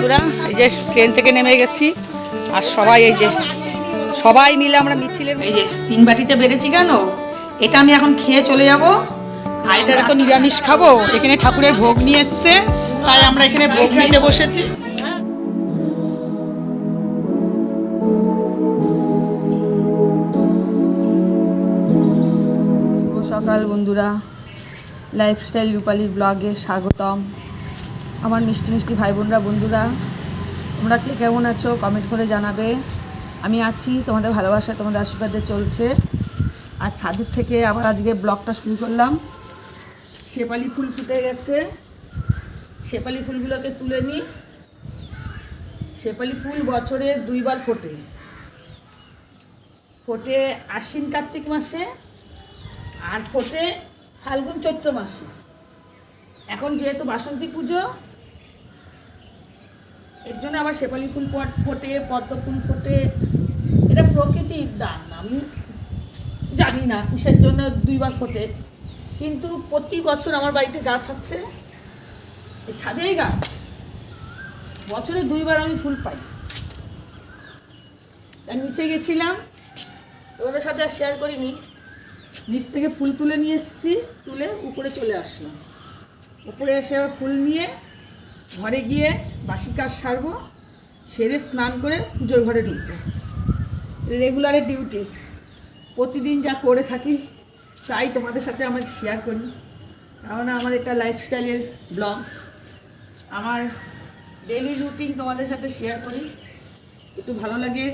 বন্ধুরা, এই যে ট্রেন থেকে নেমে গেছি আর সবাই এই যে সবাই মিলে আমরা মিছিলের এই যে 3 বাটিতে বেড়েছি কেন, এটা আমি এখন খেয়ে চলে যাব। আর এটা তো নিরামিষ খাবো, এখানে ঠাকুরের ভোগ নিয়ে এসছে, তাই আমরা এখানে ভোগ নিতে বসেছি। শুভ সকাল বন্ধুরা, লাইফস্টাইল রূপালীর ব্লগে স্বাগতম। আমার মিষ্টি মিষ্টি ভাই বোনরা, বন্ধুরা, তোমরা কে কেমন আছো কমেন্ট করে জানাবে। আমি আছি, তোমাদের ভালোবাসা তোমাদের আশীর্বাদে চলছে। আর ছাদের থেকে আবার আজকে ব্লগটা শুরু করলাম। শেফালি ফুল ফুটে গেছে, শেফালি ফুলগুলোকে তুলে নিই। শেফালি ফুল বছরে 2 বার ফোটে, ফোটে আশ্বিন কার্তিক মাসে আর ফোটে ফাল্গুন চৈত্র মাসে। এখন যেহেতু বাসন্তী পুজো, এর জন্য আবার শেফালি ফুল ফোটে, পদ্ম ফুল ফোটে। এটা প্রকৃতির দান, আমি জানি না কিসের জন্য 2 বার ফোটে, কিন্তু প্রতি বছর আমার বাড়িতে গাছ আছে, এই ছাদেই গাছ, বছরে 2 বার আমি ফুল পাই। তার নিচে গেছিলাম, তোমাদের সাথে আর শেয়ার করিনি, নিচ থেকে ফুল তুলে নিয়ে এসেছি, তুলে উপরে চলে আসলাম। উপরে এসে আবার ফুল নিয়ে ঘরে গিয়ে বাসি কাজ সারবো, সেরে স্নান করে পুজোর ঘরে ঢুকবো। রেগুলারের ডিউটি, প্রতিদিন যা করে থাকি তাই তোমাদের সাথে আমার শেয়ার করি, কারণ আমার একটা লাইফস্টাইলের ব্লগ, আমার ডেইলি রুটিন তোমাদের সাথে শেয়ার করি। একটু ভালো লাগে,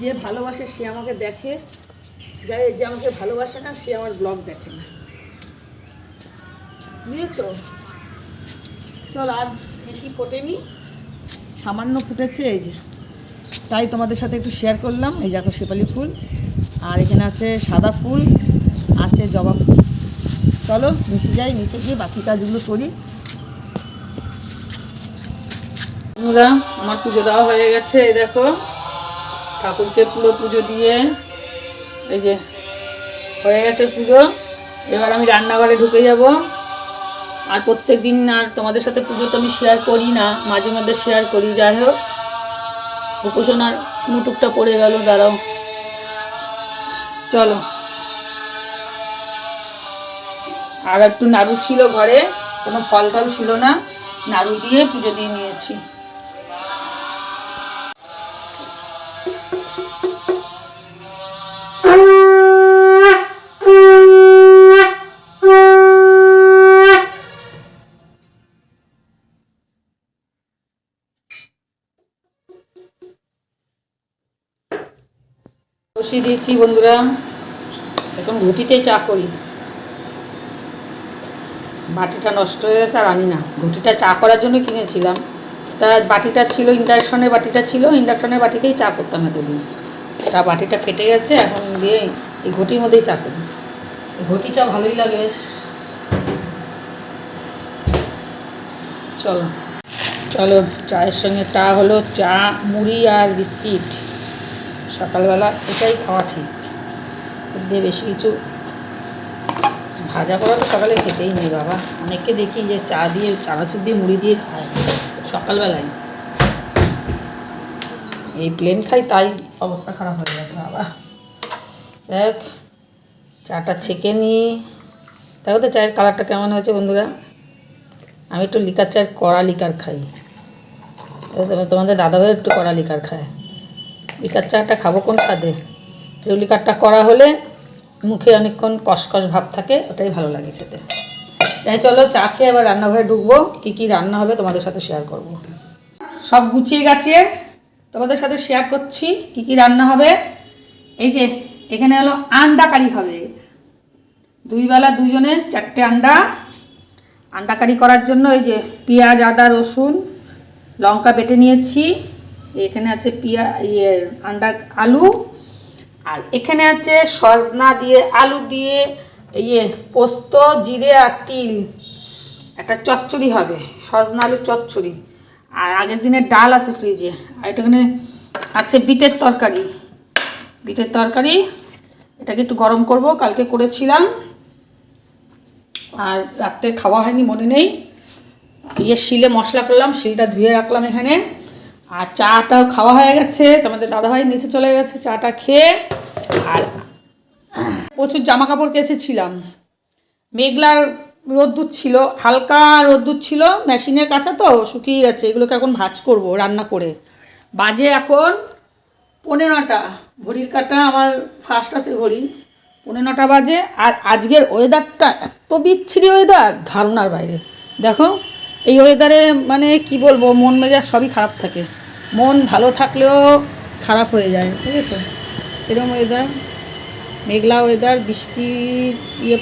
যে ভালোবাসে সে আমাকে দেখে, যে আমাকে ভালোবাসে না সে আমার ব্লগ দেখে না, বুঝেছ? চল, আর বেশি ফোটেনি, সামান্য ফুটেছে, এই যে তাই তোমাদের সাথে একটু শেয়ার করলাম। এই দেখো শেফালি ফুল, আর এখানে আছে সাদা ফুল, আছে জবা ফুল। চলো নিচে যাই, নিচে গিয়ে বাকি কাজগুলো করি। বন্ধুরা, আমার পুজো দেওয়া হয়ে গেছে, এই দেখো ঠাকুরকে পুরো পুজো দিয়ে এই যে হয়ে গেছে পুজো। এবার আমি রান্নাঘরে ঢুকে যাব। আর প্রত্যেক দিন আর তোমাদের সাথে পুজো তো আমি শেয়ার করি না, মাঝে মধ্যে শেয়ার করি। যাই হোক, উপাসনার মুটুকটা পড়ে গেল, দাঁড়াও, চলো। আর একটু নাড়ু ছিল ঘরে, কোনো ফল টল ছিল না, নাড়ু দিয়ে পুজো দিয়ে নিয়েছি। বসিয়ে দিয়েছি বন্ধুরা, এখন ঘটিতে চা করি। বাটিটা নষ্ট হয়ে গেছে, আর আনি না। ঘটিটা চা করার জন্য কিনেছিলাম, তা বাটিটা ছিল ইন্ডাকশনের বাটিটা ছিল, ইন্ডাকশনের বাটিতেই চা করতাম এতদিন। তা বাটিটা ফেটে গেছে, এখন দিয়ে এই ঘটির মধ্যেই চা করি। এই ঘটি চা ভালোই লাগে বেশ। চলো চলো, চায়ের সঙ্গে চা হলো, চা, মুড়ি আর বিস্কিট। সকালবেলা এটাই খাওয়া ঠিক, দিয়ে বেশি কিছু ভাজা করা তো সকালে খেতেই নেই বাবা। অনেককে দেখি যে চা দিয়ে, চানাচুর দিয়ে, মুড়ি দিয়ে খায় সকালবেলায়। এই প্লেন খাই, তাই অবস্থা খারাপ হয়ে যাবে বাবা। দেখ, চাটা ছেঁকে নিই। দেখো তো চায়ের কালারটা কেমন হয়েছে বন্ধুরা। আমি একটু লিকার চায়ের কড়া লিকার খাই, তোমাদের দাদাভাই একটু কড়া লিকার খায়। লিকার চাটা খাবো কোন স্বাদে, লিকারটা করা হলে মুখে অনেকক্ষণ কসকস ভাব থাকে, ওটাই ভালো লাগে খেতে। তাই চলো চা খেয়ে আবার রান্নাঘরে ঢুকবো, কী কী রান্না হবে তোমাদের সাথে শেয়ার করব। সব গুছিয়ে গাছিয়ে তোমাদের সাথে শেয়ার করছি কী কী রান্না হবে। এই যে এখানে হলো আন্ডা কারি হবে, 2 বেলা 2 জনে 4টে আন্ডা কারি করার জন্য এই যে পেঁয়াজ, আদা, রসুন, লঙ্কা বেটে নিয়েছি। এখানে আছে আন্ডা, আলু, আর এখানে আছে সজনা দিয়ে, আলু দিয়ে, পোস্ত, জিরে আর তিল, একটা চচ্চড়ি হবে, সজনা আলুর চচ্চড়ি। আর আগের দিনের ডাল আছে ফ্রিজে। আর এখানে আছে বিটের তরকারি, এটাকে একটু গরম করব, কালকে করেছিলাম আর রাত্রে খাওয়া হয়নি, মনে নেই। শিলে মশলা করলাম, শিলটা ধুয়ে রাখলাম এখানে। আর চাটাও খাওয়া হয়ে গেছে, তোমাদের দাদাভাই নিচে চলে গেছে চাটা খেয়ে। আর প্রচুর জামা কাপড় কেচেছিলাম, মেঘলার রোদ্দুর ছিল, হালকা রোদ্দুর ছিল, মেশিনে কাচা তো শুকিয়ে গেছে। এগুলোকে এখন ভাঁজ করব রান্না করে। বাজে এখন 9:15, ঘড়ির কাঁটা আমার ফার্স্ট আছে ঘড়ি, 9:15 বাজে। আর আজকের ওয়েদারটা এত বিচ্ছিরি ওয়েদার, ধারণার বাইরে। দেখো এই ওয়েদারে মানে কি বলবো, মন মেজাজ সবই খারাপ থাকে, মন ভালো থাকলেও খারাপ হয়ে যায়, ঠিক আছে? এরকম ওয়েদার, মেঘলা ওয়েদার, বৃষ্টি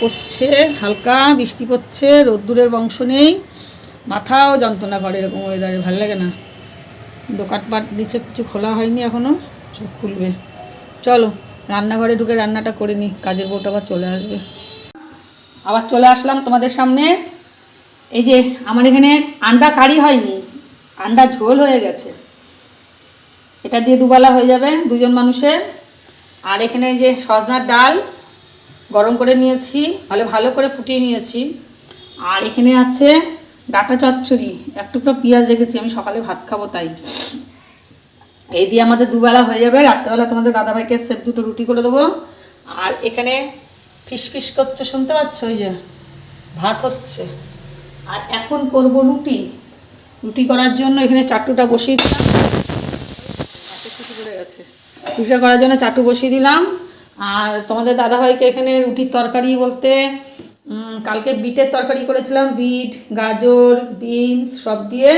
পড়ছে, হালকা বৃষ্টি পড়ছে, রোদ্দুরের বংশ নেই, মাথাও যন্ত্রণা করে এরকম ওয়েদারে, ভালো লাগে না। দোকানপাট নিচে কিছু খোলা হয়নি এখনও, সব খুলবে। চলো রান্নাঘরে ঢুকে রান্নাটা করে নিই, কাজের বউটা আবার চলে আসবে। আবার চলে আসলাম তোমাদের সামনে। এই যে আমার এখানে আন্ডা কারি হয়নি, আন্ডা ঝোল হয়ে গেছে। এটা দিয়ে দুবেলা হয়ে যাবে দুজন মানুষের। আর এখানে যে সজনার ডাল গরম করে নিয়েছি, ভালো করে ফুটিয়ে নিয়েছি। আর এখানে আছে ডাঁটা চচ্চড়ি, একটু পেঁয়াজ রেখেছি, আমি সকালে ভাত খাবো তাই। এই দিয়ে আমাদের দুবেলা হয়ে যাবে। রাত্রেবেলা তোমাদের দাদাভাইকে সেপ 2টো রুটি করে দেবো। আর এখানে ফিস করছে, শুনতে পাচ্ছ? ওই যে ভাত হচ্ছে। আর এখন করব রুটি। রুটি করার জন্য এখানে চাটুটা বসিয়ে পড়ে গেছে, রুটিটা করার জন্য চাটু বসিয়ে দিলাম। আর তোমাদের দাদাভাইকে এখানে রুটির তরকারি বলতে কালকে বিটের তরকারি করেছিলাম, বিট, গাজর, বিনস সব দিয়ে।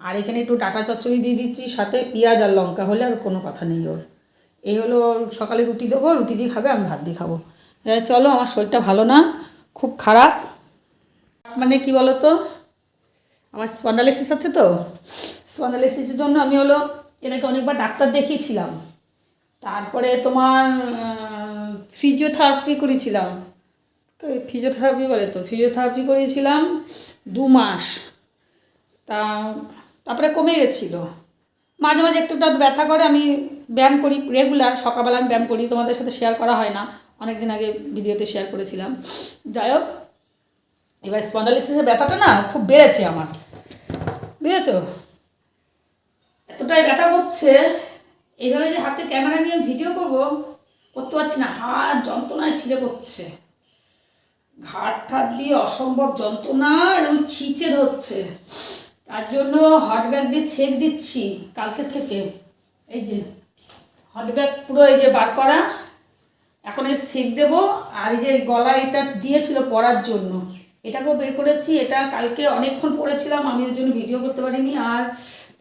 আর এখানে একটু ডাঁটা চচ্চড়ি দিয়ে দিচ্ছি, সাথে পেঁয়াজ আর লঙ্কা, হলে আর কোনো কথা নেই ওর। এই হলো সকালে রুটি দেবো, রুটি দিয়ে খাবে, আমি ভাত দিয়ে খাবো। চলো, আমার শরীরটা ভালো না, খুব খারাপ। মানে কি বলো তো, আমার স্পন্ডালাইসিস আছে তো, স্পন্ডালাইসিসের জন্য আমি এটাকে অনেকবার ডাক্তার দেখিয়েছিলাম। তারপরে তোমার ফিজিওথেরাপি করেছিলাম, ফিজিওথেরাপি বলে তো, ফিজিওথেরাপি করেছিলাম 2 মাস। তারপরে কমে গেছিলো। মাঝে মাঝে একটু ব্যথা করে, আমি ব্যায়াম করি রেগুলার, সকালবেলা আমি ব্যায়াম করি, তোমাদের সাথে শেয়ার করা হয় না, অনেক দিন আগে ভিডিওতে শেয়ার করেছিলাম। যাই হোক, এবার স্পন্ডালাইসিসের ব্যথাটা না খুব বেড়েছে আমার, বুঝেছো? এতটাই ব্যথা করছে, এইভাবে যে হাতে ক্যামেরা নিয়ে ভিডিও করতে পারছি না, হাত যন্ত্রণায় ছিঁড়ে পড়ছে, ঘাট ঠাট দিয়ে অসম্ভব যন্ত্রণা, এরকম খিচে ধরছে। তার জন্য হট ব্যাগ দিয়ে ছেঁক দিচ্ছি কালকে থেকে। এই যে হট ব্যাগ পুরো এই যে বার করা, এখন এই সেঁক দেবো। আর এই যে গলা এটা দিয়েছিল পরার জন্য, এটাকেও বের করেছি। এটা কালকে অনেকক্ষণ পরেছিলাম, আমি ওর জন্য ভিডিও করতে পারিনি। আর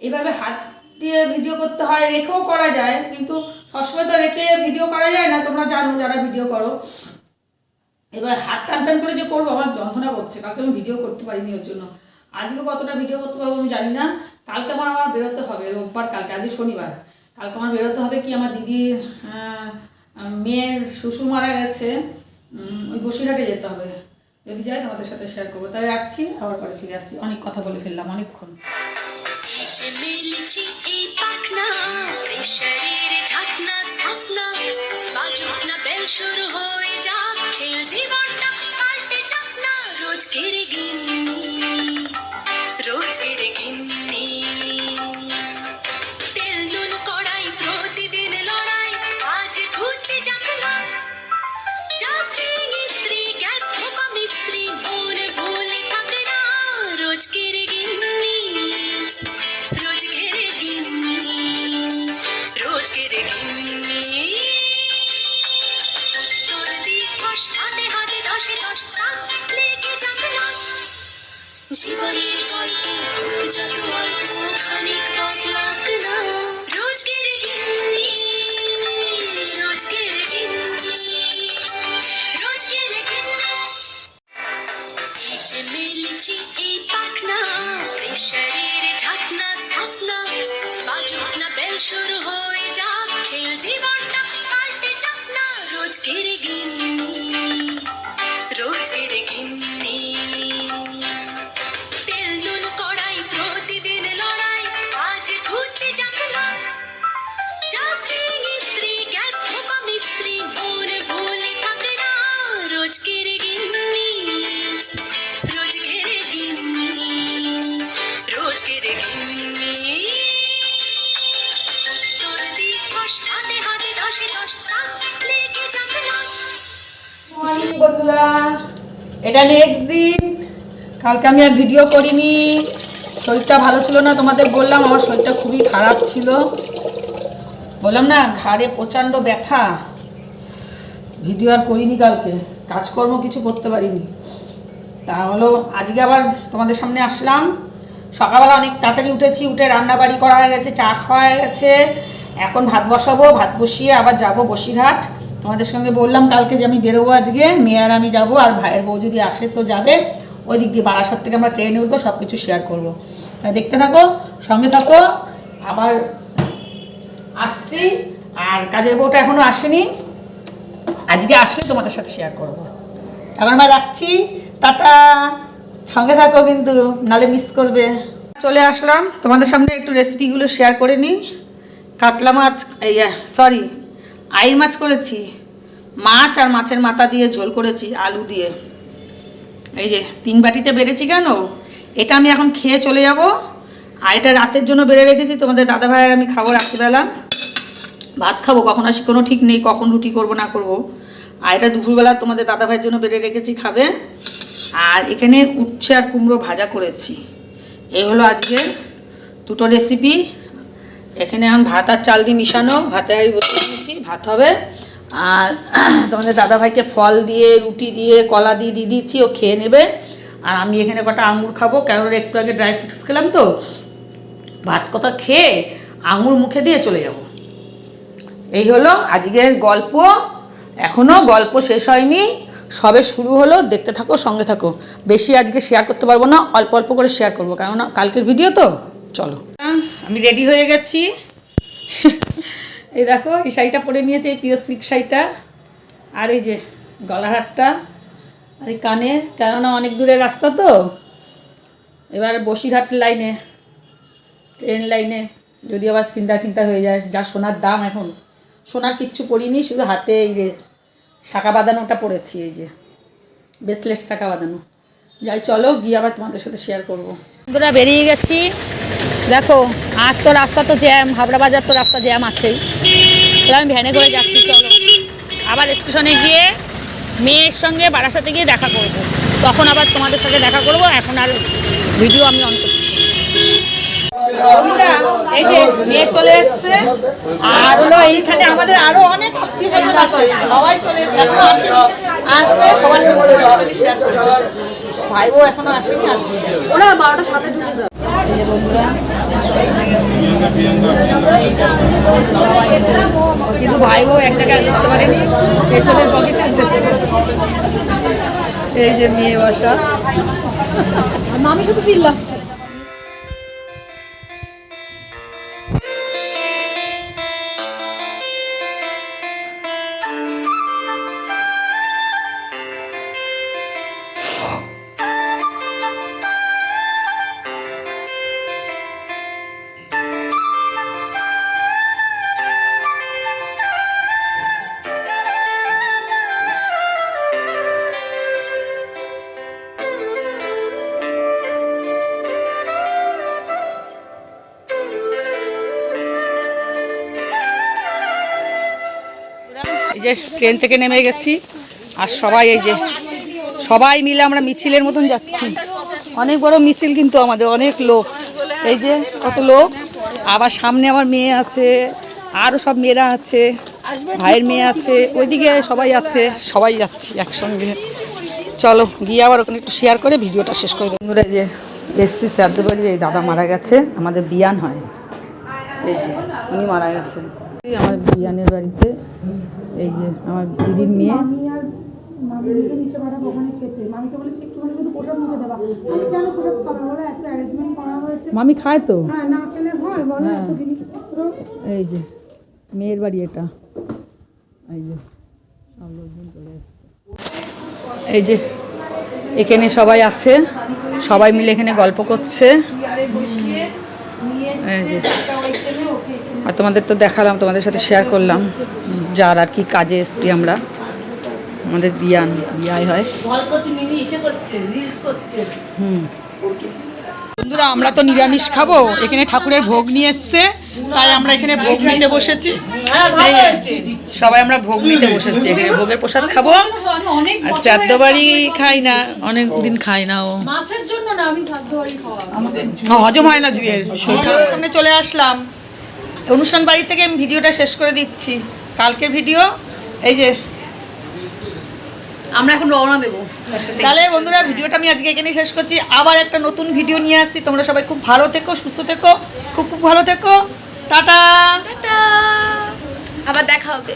এইভাবে হাত দিয়ে ভিডিও করতে হয়, রেখেও করা যায়, কিন্তু সবসময় তো রেখে ভিডিও করা যায় না, তোমরা জানো যারা ভিডিও করো। এবার হাত টান করে যে করবো, আমার যন্ত্রণা করছে, কালকে আমি ভিডিও করতে পারিনি ওর জন্য। আজকে কতটা ভিডিও করতে পারবো আমি জানি না। কালকে আমার বেরোতে হবে, রোববার কালকে, আজকে শনিবার, কালকে আমার বেরোতে হবে। কি আমার দিদির মেয়ের শ্বশুর মারা গেছে, ওই বসিরহাটে যেতে হবে। যদি যাই তোমাদের সাথে শেয়ার করবো। তাই রাখছি, আবার পরে ফিরে আসছি। অনেক কথা বলে ফেললাম অনেকক্ষণ। শুরু হয়ে যাক খেল, জীবনটা পাল্টে যাক না, রোজকের গিন্নি তেল নুন কড়াই, প্রতিদিন লড়াই, আজ ঘুচে যাক না, ডাস্টিং ইস্ত্রি, গ্যাস ধোপা মিস্ত্রি, ভুলে থাকে না, রোজকের গিন্নি জীবনের গল্প যত অল্প খানিক বদলাক না, রোজকের গিন্নি যে মেলেছি এই পাখনা, প্রেশারের ঢাকনা থাকনা, বাজুক না বেল, শুরু হয়ে যাক খেল, জীবনটা পাল্টে যাক না, রোজকের গিন্নি তেল নুন কড়াই, প্রতিদিন লড়াই, আজ ঘুচে যাক না, ডাস্টিং ইস্ত্রি, গ্যাস ধোপা মিস্ত্রি, ভুলে থাকে না, রোজকের গিন্নি বন্ধুরা, এটা নেক্সট দিন। কালকে আমি আর ভিডিও করিনি, শরীরটা ভালো ছিল না। তোমাদের বললাম আমার শরীরটা খুবই খারাপ ছিল, বললাম না ঘাড়ে প্রচণ্ড ব্যথা। ভিডিও আর করিনি, কালকে কাজকর্ম কিছু করতে পারিনি। তা হলো আজকে আবার তোমাদের সামনে আসলাম। সকালবেলা অনেক তাড়াতাড়ি উঠেছি, উঠে রান্নাবাড়ি করা হয়ে গেছে, চা খাওয়া হয়ে গেছে। এখন ভাত বসাবো, ভাত বসিয়ে আবার যাব বসিরহাট। তোমাদের সঙ্গে বললাম কালকে যে আমি বেরোবো আজকে, মেয়ে আর আমি যাবো, আর ভাইয়ের বউ যদি আসে তো যাবে। ওই দিক দিয়ে বারাসাত থেকে আমরা ট্রেনে উঠবো, সব কিছু শেয়ার করবো। তাই দেখতে থাকো, সঙ্গে থাকো। আবার আসছি, আর কাজের বউটা এখনও আসেনি, আজকে আসলে তোমাদের সাথে শেয়ার করবো। এখন আমরা রাখছি, টাটা। সঙ্গে থাকো কিন্তু, নালে মিস করবে। চলে আসলাম তোমাদের সামনে, একটু রেসিপিগুলো শেয়ার করে নিই। কাতলা মাছ, সরি আইর মাছ করেছি, মাছ আর মাছের মাথা দিয়ে ঝোল করেছি আলু দিয়ে। এই যে 3 বাটিতে বেড়েছি কেন, এটা আমি এখন খেয়ে চলে যাব। আর এটা রাতের জন্য বেড়ে রেখেছি, তোমাদের দাদা ভাইয়ের আমি খাবো রাত্রিবেলা। ভাত খাবো কখন আসি কোনো ঠিক নেই, কখন রুটি করব না করব। আর এটা দুপুরবেলা তোমাদের দাদা ভাইয়ের জন্য বেড়ে রেখেছি, খাবে। আর এখানে উচ্ছে আর কুমড়ো ভাজা করেছি। এই হলো আজকে 2টো রেসিপি। এখানে এখন ভাত আর চাল দিয়ে মিশানো, ভাতে হাঁড়ি বসিয়ে দিয়েছি, ভাত হবে। আর তোমাদের দাদাভাইকে ফল দিয়ে, রুটি দিয়ে, কলা দিয়ে দিচ্ছি, ও খেয়ে নেবে। আর আমি এখানে কটা আঙুর খাবো, কারণ একটু আগে ড্রাই ফ্রুটস খেলাম তো, ভাত কথা খেয়ে আঙুর মুখে দিয়ে চলে যাব। এই হলো আজকের গল্প। এখনও গল্প শেষ হয়নি, সবে শুরু হলো। দেখতে থাকো, সঙ্গে থাকো। বেশি আজকে শেয়ার করতে পারবো না, অল্প অল্প করে শেয়ার করবো, কেননা কালকের ভিডিও তো। চলো, আমি রেডি হয়ে গেছি। এই দেখো, এই শাড়িটা পরে নিয়েছে, এই পিওর সিল্ক শাড়িটা। আর এই যে গলার হারটা, আর এই কানের, কেননা অনেক দূরের রাস্তা তো। এবার বসিরহাট লাইনে, ট্রেন লাইনে যদি আবার চিন্তা ফিন্তা হয়ে যায়। যা সোনার দাম এখন, সোনার কিচ্ছু পরিনি, শুধু হাতে এই রে শাঁখা বাঁধানোটা পড়েছি, এই যে ব্রেসলেট শাঁখা বাঁধানো। যাই, চলো গিয়ে আবার তোমাদের সাথে শেয়ার করবো। বন্ধুরা, বেরিয়ে গেছি। দেখো, আর তো রাস্তা তো জ্যাম, হাবড়া বাজার তো রাস্তা জ্যাম আছেই। আমি ভ্যানে করে যাচ্ছি, চলো। আবার স্টেশনে গিয়ে মেয়ের সঙ্গে বারাসাতে গিয়ে দেখা করব, তখন আবার তোমাদের সাথে দেখা করব। এখন আর ভিডিও আমি অন করছি। বন্ধুরা, এই যে মেয়ে চলে এসছে, আর হলো এইখানে আমাদের আরো অনেক আত্মীয় স্বজন আছে, সবাই চলে এসছে, এখনো আসেনি। আসবে, সবার সঙ্গে শেয়ার করবো। ভাই বউ এখনো আসেনি, আসবে ওরা 12টার সাথে ঢুকে যাবে। বন্ধুরা, কিন্তু ভাই বউ এক জায়গায় করতে পারেনি, পেছনের পকেটে উঠেছে। এই যে মেয়ে বসা, মামি শুধু চিল্লাচ্ছে। এই যে ট্রেন থেকে নেমে গেছি, আর সবাই এই যে সবাই মিলে আমরা মিছিলের মতন যাচ্ছি। অনেক বড় মিছিল, কিন্তু আমাদের অনেক লোক। এই যে কত লোক, আবার সামনে আমার মেয়ে আছে, আরও সব মেয়েরা আছে, ভাইয়ের মেয়ে আছে, ওইদিকে সবাই আছে, সবাই যাচ্ছি একসঙ্গে। চলো গিয়ে আবার ওখানে একটু শেয়ার করে ভিডিওটা শেষ করে দেবো। বন্ধুরা, যে এসছি শ্রাদ্ধ বাড়ি, এই দাদা মারা গেছে, আমাদের বিয়ান হয়, এই যে উনি মারা গেছেন। আমার বিয়ানের বাড়িতে এই যে আমার দিদির মেয়ে, মামি খায় তো, এই যে মেয়ের বাড়ি এটা। এই যে সব লোকজন চলে এসছে, এই যে এখানে সবাই আছে, সবাই মিলে এখানে গল্প করছে। এই যে, আর তোমাদের তো দেখালাম, তোমাদের সাথে শেয়ার করলাম যার আর কি কাজে এসছি আমরা। আমাদের বিয়াই হয়। বন্ধুরা, আমরা তো নিরামিষ খাবো, এখানে ঠাকুরের ভোগ নিয়ে এসছে। তাই আমরা এখানে ভোগ নিতে বসেছি। সবাই আমরা ভোগ নিতে বসেছি, এখানে ভোগের প্রসাদ খাবো। আর শ্রাদ্ধ বাড়ি খাই না, অনেক দিন খাই না। ও মাছের জন্য না, আমি শ্রাদ্ধ বাড়ি খাওয়া হজম হয় না জুয়ের। সামনে চলে আসলাম অনুষ্ঠান বাড়ি থেকে। আমি ভিডিওটা শেষ করে দিচ্ছি, কালকের ভিডিও। এই যে আমরা এখন রওনা দেবো। তাহলে বন্ধুরা ভিডিওটা আমি আজকে এখানেই শেষ করছি। আবার একটা নতুন ভিডিও নিয়ে আসছি। তোমরা সবাই খুব ভালো থেকো, সুস্থ থেকো, খুব খুব ভালো থেকো। টাটা টাটা, আবার দেখা হবে।